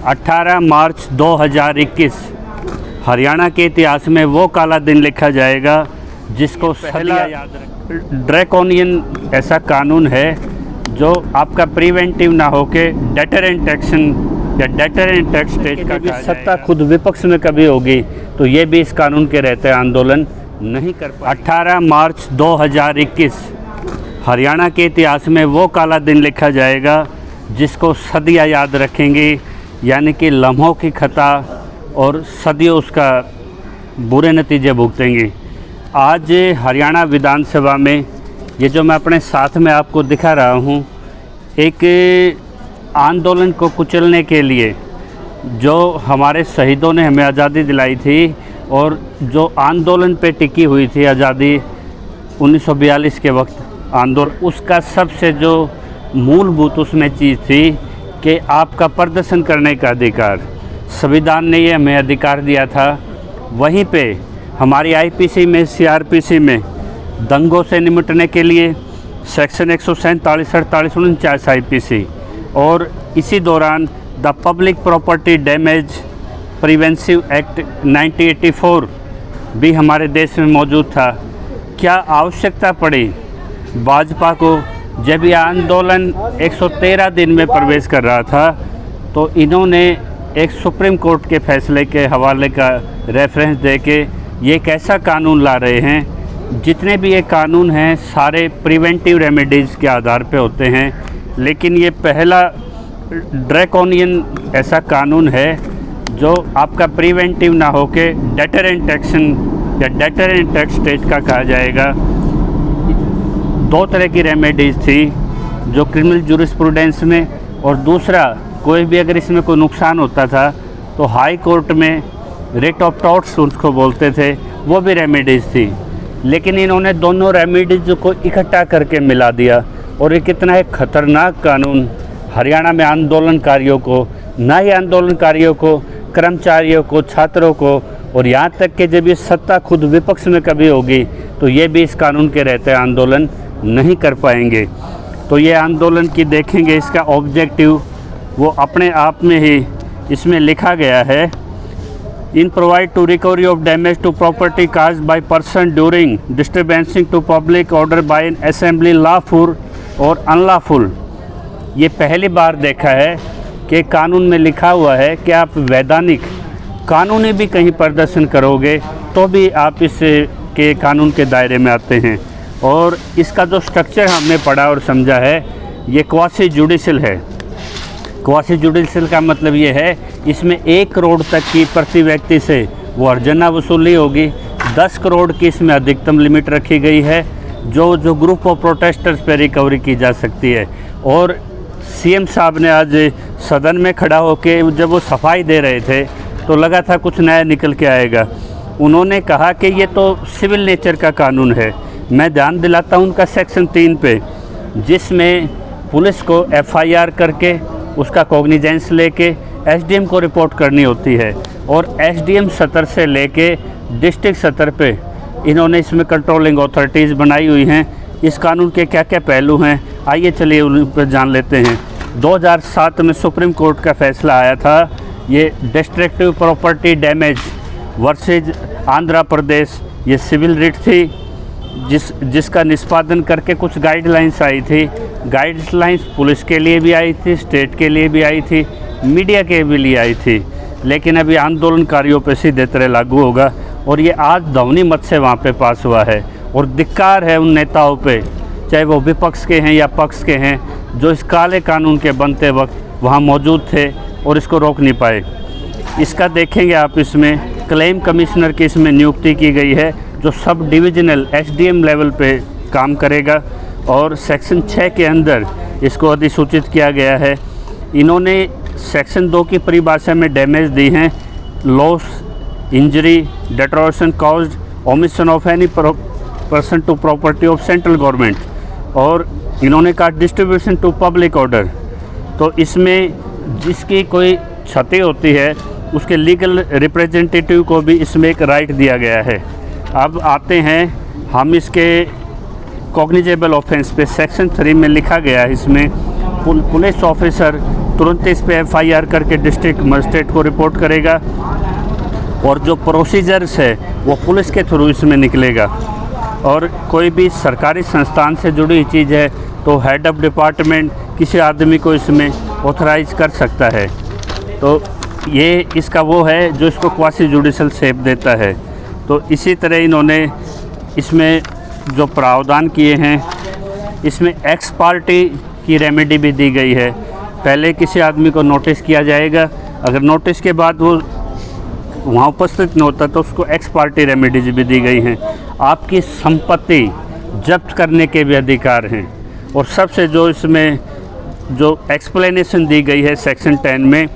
18 मार्च 2021 हरियाणा के इतिहास में वो काला दिन लिखा जाएगा जिसको पहला याद रखें। ड्रैकोनियन ऐसा कानून है जो आपका प्रिवेंटिव ना होके डेटरेंट एक्शन या डेटरेंट एक्ट स्टेट का सत्ता खुद विपक्ष में कभी होगी तो ये भी इस कानून के रहते आंदोलन नहीं कर पाए। 18 मार्च 2021 हरियाणा के इतिहास में वो काला दिन लिखा जाएगा जिसको सदियां याद रखेंगी, यानी कि लम्हों की खता और सदियों उसका बुरे नतीजे भुगतेंगी। आज हरियाणा विधानसभा में ये जो मैं अपने साथ में आपको दिखा रहा हूँ, एक आंदोलन को कुचलने के लिए जो हमारे शहीदों ने हमें आज़ादी दिलाई थी और जो आंदोलन पे टिकी हुई थी आज़ादी 1942 के वक्त आंदोलन, उसका सबसे जो मूलभूत उसमें चीज़ थी कि आपका प्रदर्शन करने का अधिकार, संविधान ने ये हमें अधिकार दिया था। वहीं पे हमारी आईपीसी में, सीआरपीसी में दंगों से निपटने के लिए सेक्शन 147, 48, 49 आईपीसी, और इसी दौरान the public property damage preventive act 1984 भी हमारे देश में मौजूद था। क्या आवश्यकता पड़ी भाजपा को, जब यह आंदोलन 113 दिन में प्रवेश कर रहा था तो इन्होंने एक सुप्रीम कोर्ट के फैसले के हवाले का रेफरेंस देके ये एक ऐसा कानून ला रहे हैं। जितने भी ये कानून हैं सारे प्रिवेंटिव रेमेडीज़ के आधार पे होते हैं, लेकिन ये पहला ड्रैकोनियन ऐसा कानून है जो आपका प्रिवेंटिव ना होके डेटरेंट एक्शन या डेटरेंट एक्ट स्टेट का कहा जाएगा। दो तरह की रेमेडीज़ थी जो क्रिमिनल जूरिस्प्रूडेंस में, और दूसरा कोई भी अगर इसमें कोई नुकसान होता था तो हाई कोर्ट में रिट ऑफ टॉर्ट्स उसको बोलते थे, वो भी रेमेडीज़ थी। लेकिन इन्होंने दोनों रेमेडीज़ को इकट्ठा करके मिला दिया और ये कितना एक ख़तरनाक कानून हरियाणा में आंदोलनकारियों को, ना ही आंदोलनकारियों को, कर्मचारियों को, छात्रों को, और यहाँ तक कि जब ये सत्ता खुद विपक्ष में कभी होगी तो ये भी इस कानून के रहते आंदोलन नहीं कर पाएंगे। तो ये आंदोलन की देखेंगे इसका ऑब्जेक्टिव वो अपने आप में ही इसमें लिखा गया है। In provide to recovery of damage to property caused by person during disturbances to public order by an assembly lawful और अनलॉफुल। ये पहली बार देखा है कि कानून में लिखा हुआ है कि आप वैधानिक कानूनी भी कहीं प्रदर्शन करोगे तो भी आप इस के कानून के दायरे में आते हैं। और इसका जो स्ट्रक्चर हमने पढ़ा और समझा है ये क्वासी जुडिशल है। क्वासी जुडिशल का मतलब ये है इसमें 1 करोड़ तक की प्रति व्यक्ति से वो अर्जना वसूली होगी। 10 करोड़ की इसमें अधिकतम लिमिट रखी गई है जो ग्रुप ऑफ प्रोटेस्टर्स पे रिकवरी की जा सकती है। और सीएम साहब ने आज सदन में खड़ा होकर जब वो सफाई दे रहे थे तो लगा था कुछ नया निकल के आएगा। उन्होंने कहा कि ये तो सिविल नेचर का कानून है। मैं ध्यान दिलाता हूँ उनका सेक्शन 3 पे, जिसमें पुलिस को एफआईआर करके उसका कॉग्निजेंस लेके एसडीएम को रिपोर्ट करनी होती है, और एसडीएम स्तर से लेके डिस्ट्रिक्ट स्तर पे इन्होंने इसमें कंट्रोलिंग अथॉरिटीज़ बनाई हुई हैं। इस कानून के क्या क्या पहलू हैं आइए चलिए उन पर जान लेते हैं। 2007 में सुप्रीम कोर्ट का फैसला आया था, ये destructive property damage versus Andhra Pradesh, ये सिविल रिट थी जिसका निष्पादन करके कुछ गाइडलाइंस आई थी। गाइडलाइंस पुलिस के लिए भी आई थी, स्टेट के लिए भी आई थी, मीडिया के भी लिए आई थी, लेकिन अभी आंदोलनकारियों पर सीधे तरह लागू होगा। और ये आज ध्वनि मत से वहाँ पे पास हुआ है, और धिक्कार है उन नेताओं पे, चाहे वो विपक्ष के हैं या पक्ष के हैं, जो इस काले कानून के बनते वक्त वहाँ मौजूद थे और इसको रोक नहीं पाए। इसका देखेंगे आप, इसमें क्लेम कमिश्नर की इसमें नियुक्ति की गई है जो सब डिविजनल एसडीएम लेवल पे काम करेगा, और सेक्शन 6 के अंदर इसको अधिसूचित किया गया है। इन्होंने सेक्शन 2 की परिभाषा में डैमेज दी हैं, loss, injury, deterioration caused, omission of any person to property of central government, और इन्होंने कहा डिस्ट्रीब्यूशन टू पब्लिक ऑर्डर। तो इसमें जिसकी कोई क्षति होती है उसके लीगल रिप्रेजेंटेटिव को भी इसमें एक राइट दिया गया है। अब आते हैं हम इसके कॉग्निजेबल ऑफेंस पे। सेक्शन 3 में लिखा गया है इसमें पुलिस ऑफिसर तुरंत इस पे FIR करके डिस्ट्रिक्ट मजिस्ट्रेट को रिपोर्ट करेगा और जो प्रोसीजर्स है वो पुलिस के थ्रू इसमें निकलेगा। और कोई भी सरकारी संस्थान से जुड़ी चीज़ है तो हेड ऑफ डिपार्टमेंट किसी आदमी को इसमें ऑथराइज कर सकता है। तो ये इसका वो है जो इसको क्वासी जुडिशल शेप देता है। तो इसी तरह इन्होंने इसमें जो प्रावधान किए हैं, इसमें एक्स पार्टी की रेमेडी भी दी गई है। पहले किसी आदमी को नोटिस किया जाएगा, अगर नोटिस के बाद वो वहाँ उपस्थित नहीं होता तो उसको एक्स पार्टी रेमेडीज भी दी गई हैं। आपकी संपत्ति जब्त करने के भी अधिकार हैं। और सबसे जो इसमें जो एक्सप्लेनेशन दी गई है सेक्शन 10 में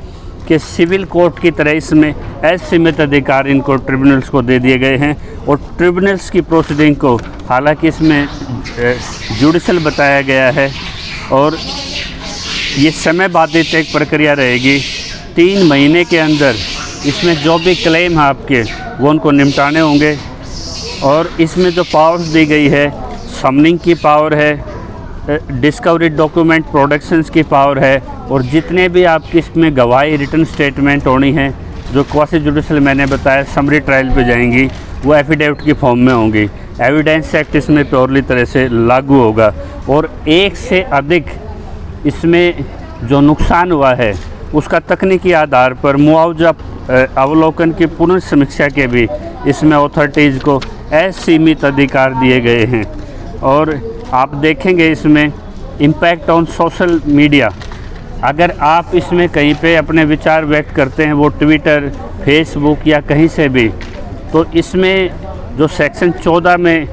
कि सिविल कोर्ट की तरह इसमें असीमित अधिकार इनको ट्रिब्यूनल्स को दे दिए गए हैं। और ट्रिब्यूनल्स की प्रोसीडिंग को हालांकि इसमें जुडिशल बताया गया है और ये समय बाधित एक प्रक्रिया रहेगी। 3 महीने के अंदर इसमें जो भी क्लेम है आपके वो उनको निपटाने होंगे। और इसमें जो पावर्स दी गई है, समनिंग की पावर है, डिस्कवरी डॉक्यूमेंट प्रोडक्शंस की पावर है, और जितने भी आपकी इसमें गवाही रिटर्न स्टेटमेंट होनी है जो क्वासी जुडिशल मैंने बताया समरी ट्रायल पे जाएंगी, वो एफिडेविट की फॉर्म में होंगी। एविडेंस एक्ट इसमें प्योरली तरह से लागू होगा। और एक से अधिक इसमें जो नुकसान हुआ है उसका तकनीकी आधार पर मुआवजा अवलोकन की पुनर्समीक्षा के भी इसमें अथॉरिटीज़ को असीमित अधिकार दिए गए हैं। और आप देखेंगे इसमें इम्पैक्ट ऑन सोशल मीडिया, अगर आप इसमें कहीं पे अपने विचार व्यक्त करते हैं, वो ट्विटर, फेसबुक या कहीं से भी, तो इसमें जो सेक्शन 14 में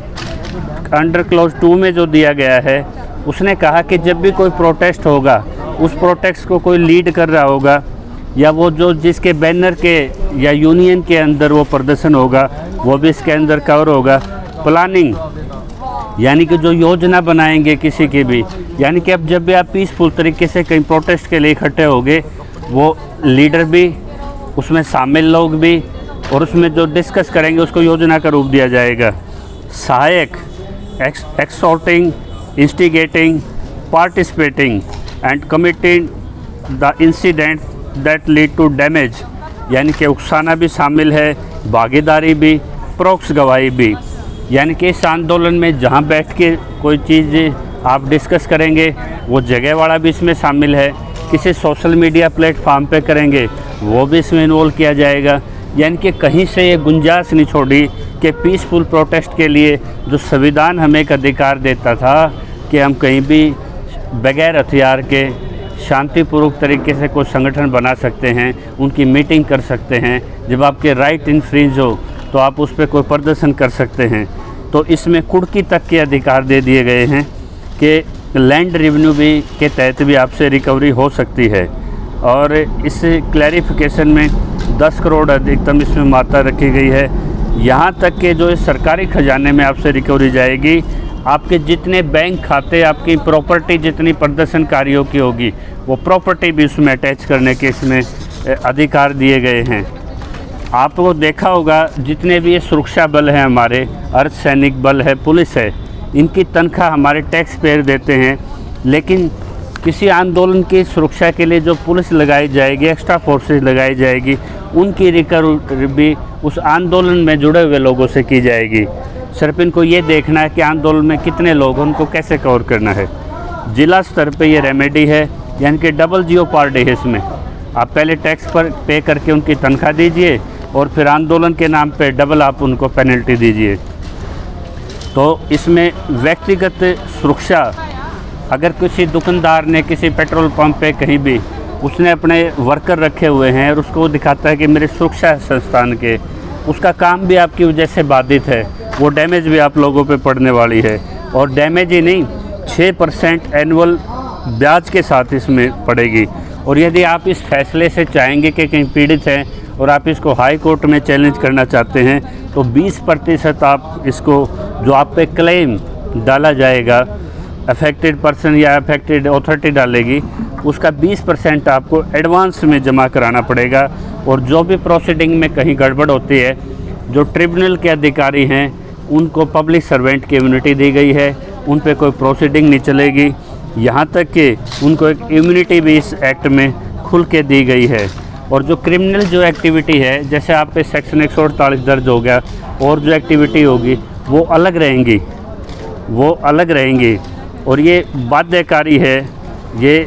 अंडर क्लॉज 2 में जो दिया गया है, उसने कहा कि जब भी कोई प्रोटेस्ट होगा, उस प्रोटेस्ट को कोई लीड कर रहा होगा या वो जो जिसके बैनर के या यूनियन के अंदर वो प्रदर्शन होगा वो भी इसके अंदर कवर होगा। प्लानिंग यानी कि जो योजना बनाएंगे किसी की भी, यानी कि अब जब भी आप पीसफुल तरीके से कहीं प्रोटेस्ट के लिए इकट्ठे होंगे, वो लीडर भी, उसमें शामिल लोग भी, और उसमें जो डिस्कस करेंगे उसको योजना का रूप दिया जाएगा। सहायक, exhorting, instigating, participating and committing the incident that lead to damage, यानी कि उकसाना भी शामिल है, भागीदारी भी, प्रोक्स गवाही भी। यानी कि इस आंदोलन में जहां बैठ के कोई चीज़ आप डिस्कस करेंगे वो जगह वाला भी इसमें शामिल है। किसी सोशल मीडिया प्लेटफॉर्म पे करेंगे वो भी इसमें इन्वॉल्व किया जाएगा। यानी कि कहीं से ये गुंजाइश नहीं छोड़ी कि पीसफुल प्रोटेस्ट के लिए जो संविधान हमें एक अधिकार देता था कि हम कहीं भी बगैर हथियार के शांतिपूर्वक तरीके से कोई संगठन बना सकते हैं, उनकी मीटिंग कर सकते हैं, जब आपके राइट इन्फ्रिंज हो तो आप उस पर कोई प्रदर्शन कर सकते हैं। तो इसमें कुर्की तक के अधिकार दे दिए गए हैं कि लैंड रेवेन्यू भी के तहत भी आपसे रिकवरी हो सकती है। और इस क्लैरिफिकेशन में 10 करोड़ अधिकतम इसमें मात्रा रखी गई है। यहाँ तक कि जो इस सरकारी खजाने में आपसे रिकवरी जाएगी, आपके जितने बैंक खाते, आपकी प्रॉपर्टी जितनी प्रदर्शनकारियों की होगी वो प्रॉपर्टी भी उसमें अटैच करने के इसमें अधिकार दिए गए हैं। आपको देखा होगा जितने भी ये सुरक्षा बल हैं हमारे, अर्धसैनिक बल है, पुलिस है, इनकी तनख्वाह हमारे टैक्स पेयर देते हैं। लेकिन किसी आंदोलन की सुरक्षा के लिए जो पुलिस लगाई जाएगी, एक्स्ट्रा फोर्सेस लगाई जाएगी, उनकी रिकवरी भी उस आंदोलन में जुड़े हुए लोगों से की जाएगी। सिर्फ इनको ये देखना है कि आंदोलन में कितने लोग हैं, उनको कैसे कवर करना है। जिला स्तर पे ये रेमेडी है, यानी कि डबल जियोपार्डी है। इसमें आप पहले टैक्स पर पे करके उनकी तनख्वाह दीजिए और फिर आंदोलन के नाम पे डबल आप उनको पेनल्टी दीजिए। तो इसमें व्यक्तिगत सुरक्षा, अगर किसी दुकानदार ने किसी पेट्रोल पंप पे कहीं भी उसने अपने वर्कर रखे हुए हैं और उसको दिखाता है कि मेरी सुरक्षा है संस्थान के, उसका काम भी आपकी वजह से बाधित है, वो डैमेज भी आप लोगों पे पड़ने वाली है। और डैमेज ही नहीं, 6% एनुअल ब्याज के साथ इसमें पड़ेगी। और यदि आप इस फैसले से चाहेंगे कि कहीं पीड़ित हैं और आप इसको हाई कोर्ट में चैलेंज करना चाहते हैं तो 20% आप इसको जो आप पे क्लेम डाला जाएगा, अफेक्टेड पर्सन या अफेक्टेड अथॉरिटी डालेगी, उसका 20% आपको एडवांस में जमा कराना पड़ेगा। और जो भी प्रोसीडिंग में कहीं गड़बड़ होती है, जो ट्रिब्यूनल के अधिकारी हैं उनको पब्लिक सर्वेंट की इम्यूनिटी दी गई है, उन पे कोई प्रोसीडिंग नहीं चलेगी। यहाँ तक कि उनको एक इम्यूनिटी भी इस एक्ट में खुल के दी गई है। और जो क्रिमिनल जो एक्टिविटी है, जैसे आप पे सेक्शन 148 दर्ज हो गया, और जो एक्टिविटी होगी वो अलग रहेंगी। और ये बाध्यकारी है। ये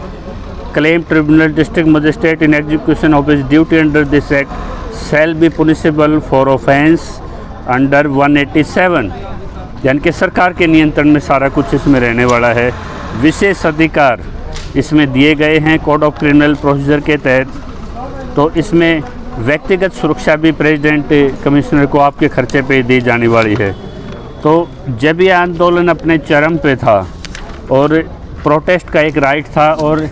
claim tribunal district magistrate in execution of his duty under this act shall be punishable for offence under 187, यानी कि सरकार के नियंत्रण में सारा कुछ इसमें रहने वाला है। विशेष अधिकार इसमें दिए गए हैं कोड ऑफ क्रिमिनल प्रोसीजर के तहत। तो इसमें व्यक्तिगत सुरक्षा भी प्रेसिडेंट कमिश्नर को आपके खर्चे पे दी जाने वाली है। तो जब ये आंदोलन अपने चरम पे था और प्रोटेस्ट का एक राइट था, और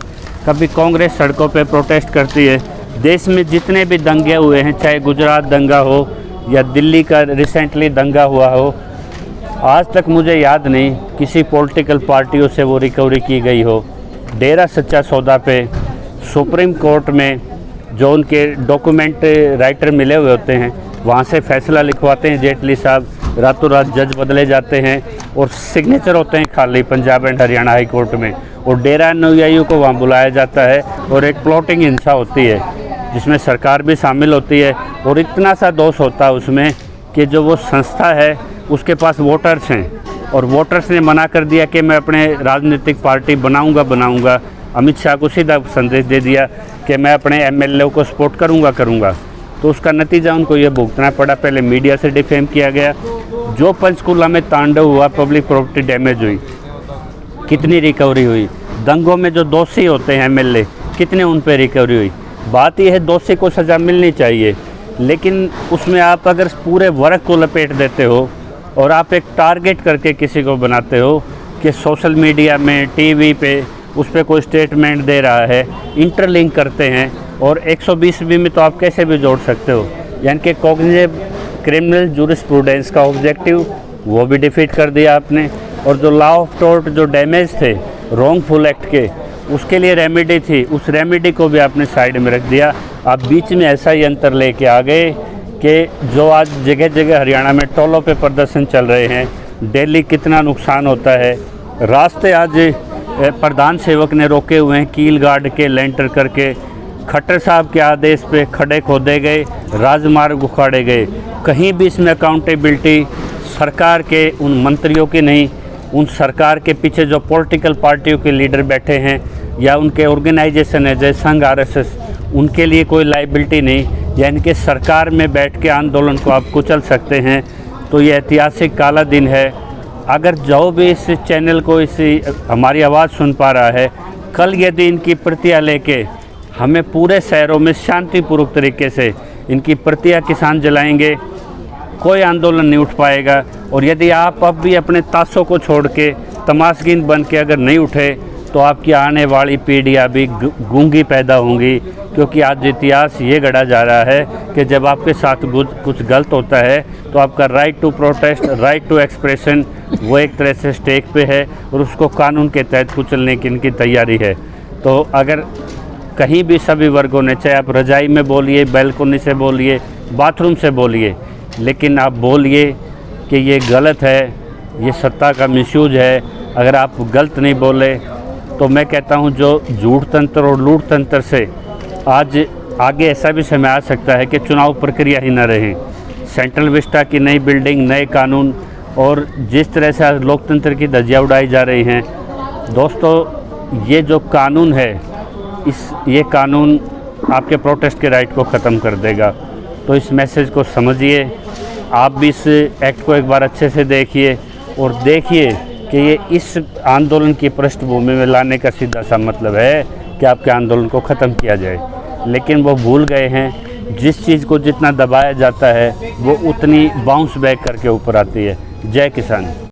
कभी कांग्रेस सड़कों पे प्रोटेस्ट करती है, देश में जितने भी दंगे हुए हैं, चाहे गुजरात दंगा हो या दिल्ली का रिसेंटली दंगा हुआ हो, आज तक मुझे याद नहीं किसी पॉलिटिकल पार्टियों से वो रिकवरी की गई हो। डेरा सच्चा सौदा पे सुप्रीम कोर्ट में जो उनके डॉक्यूमेंट राइटर मिले हुए होते हैं, वहाँ से फैसला लिखवाते हैं जेटली साहब, रातों रात जज बदले जाते हैं और सिग्नेचर होते हैं खाली Punjab and Haryana high court में, और डेरा अनुयायियों को वहाँ बुलाया जाता है और एक प्लॉटिंग हिंसा होती है जिसमें सरकार भी शामिल होती है। और इतना सा दोष होता है उसमें कि जो वो संस्था है उसके पास वोटर्स हैं, और वोटर्स ने मना कर दिया कि मैं अपने राजनीतिक पार्टी बनाऊंगा। अमित शाह को सीधा संदेश दे दिया कि मैं अपने एमएलए को सपोर्ट करूंगा। तो उसका नतीजा उनको ये भुगतना पड़ा। पहले मीडिया से डिफेम किया गया। जो पंचकुला में तांडव हुआ, पब्लिक प्रॉपर्टी डैमेज हुई, कितनी रिकवरी हुई। दंगों में जो दोषी होते हैं एमएलए, कितने उन पर रिकवरी हुई। बात यह है दोषी को सज़ा मिलनी चाहिए, लेकिन उसमें आप अगर पूरे वर्ग को लपेट देते हो और आप एक टारगेट करके किसी को बनाते हो कि सोशल मीडिया में, टीवी पे उस पर कोई स्टेटमेंट दे रहा है, इंटरलिंक करते हैं, और 120B में तो आप कैसे भी जोड़ सकते हो। यानी कि कॉग्निटिव क्रिमिनल जूरिस्प्रूडेंस का ऑब्जेक्टिव वो भी डिफीट कर दिया आपने। और जो लॉ ऑफ टॉर्ट जो डैमेज थे रॉन्गफुल एक्ट के, उसके लिए रेमेडी थी, उस रेमेडी को भी आपने साइड में रख दिया। आप बीच में ऐसा ही अंतर लेके आ गए कि जो आज जगह जगह हरियाणा में टोलों पे प्रदर्शन चल रहे हैं, डेली कितना नुकसान होता है। रास्ते आज प्रधान सेवक ने रोके हुए हैं कील गार्ड के लेंटर करके। खट्टर साहब के आदेश पे खड्डे खोदे गए, राजमार्ग उखाड़े गए। कहीं भी इसमें अकाउंटेबिलिटी सरकार के उन मंत्रियों की नहीं, उन सरकार के पीछे जो पॉलिटिकल पार्टियों के लीडर बैठे हैं या उनके ऑर्गेनाइजेशन है जैसे संघ आरएसएस, उनके लिए कोई लाइबिलिटी नहीं। यानी कि सरकार में बैठ के आंदोलन को आप कुचल सकते हैं। तो ये ऐतिहासिक काला दिन है। अगर जो भी इस चैनल को हमारी आवाज़ सुन पा रहा है, कल यदि इनकी प्रतियां लेके हमें पूरे शहरों में शांतिपूर्वक तरीके से इनकी प्रतियां किसान जलाएंगे, कोई आंदोलन नहीं उठ पाएगा। और यदि आप अब भी अपने ताशों को छोड़ के तमाशगीन बन के अगर नहीं उठे, तो आपकी आने वाली पीढ़ियाँ भी गूंगी पैदा होंगी। क्योंकि आज इतिहास ये गढ़ा जा रहा है कि जब आपके साथ कुछ गलत होता है तो आपका right to protest, right to expression, वो एक तरह से स्टेक पे है और उसको कानून के तहत कुचलने की इनकी तैयारी है। तो अगर कहीं भी सभी वर्गों ने, चाहे आप रजाई में बोलिए, बैल्कोनी से बोलिए, बाथरूम से बोलिए, लेकिन आप बोलिए कि ये गलत है, ये सत्ता का मिसयूज है। अगर आप गलत नहीं बोले तो मैं कहता हूँ जो झूठ तंत्र और लूट तंत्र से आज आगे ऐसा भी समय आ सकता है कि चुनाव प्रक्रिया ही न रहे। सेंट्रल विस्टा की नई बिल्डिंग, नए कानून, और जिस तरह से आज लोकतंत्र की धज्जियाँ उड़ाई जा रही हैं, दोस्तों ये जो कानून है, ये कानून आपके प्रोटेस्ट के राइट को ख़त्म कर देगा। तो इस मैसेज को समझिए। आप भी इस एक्ट को एक बार अच्छे से देखिए और देखिए कि ये इस आंदोलन की पृष्ठभूमि में लाने का सीधा सा मतलब है कि आपके आंदोलन को ख़त्म किया जाए। लेकिन वो भूल गए हैं, जिस चीज़ को जितना दबाया जाता है वो उतनी बाउंस बैक करके ऊपर आती है। जय किसान।